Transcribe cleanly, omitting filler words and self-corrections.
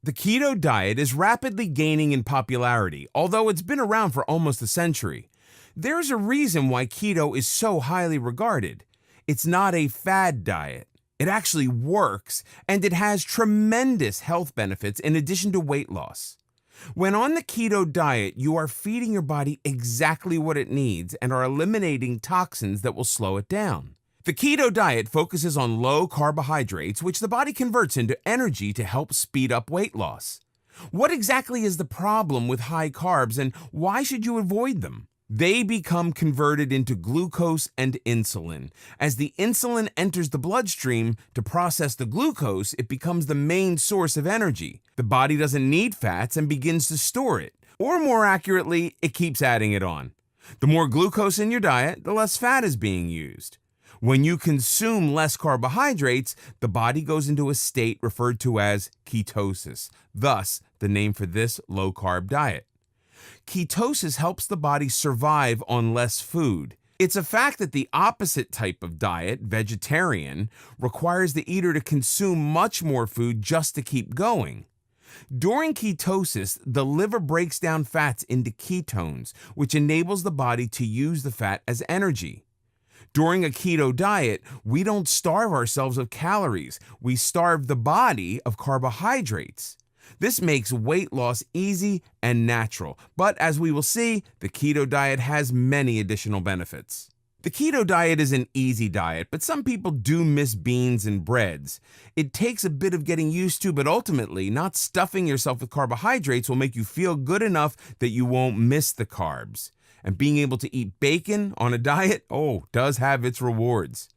The keto diet is rapidly gaining in popularity, although it's been around for almost a century. There's a reason why keto is so highly regarded. It's not a fad diet. It actually works, and it has tremendous health benefits in addition to weight loss. When on the keto diet, you are feeding your body exactly what it needs and are eliminating toxins that will slow it down. The keto diet focuses on low carbohydrates, which the body converts into energy to help speed up weight loss. What exactly is the problem with high carbs, and why should you avoid them? They become converted into glucose and insulin. As the insulin enters the bloodstream to process the glucose, it becomes the main source of energy. The body doesn't need fats and begins to store it. Or more accurately, it keeps adding it on. The more glucose in your diet, the less fat is being used. When you consume less carbohydrates, the body goes into a state referred to as ketosis, thus the name for this low-carb diet. Ketosis helps the body survive on less food. It's a fact that the opposite type of diet, vegetarian, requires the eater to consume much more food just to keep going. During ketosis, the liver breaks down fats into ketones, which enables the body to use the fat as energy. During a keto diet, we don't starve ourselves of calories. We starve the body of carbohydrates. This makes weight loss easy and natural, but as we will see, the keto diet has many additional benefits. The keto diet is an easy diet, but some people do miss beans and breads. It takes a bit of getting used to, but ultimately, not stuffing yourself with carbohydrates will make you feel good enough that you won't miss the carbs. And being able to eat bacon on a diet, does have its rewards.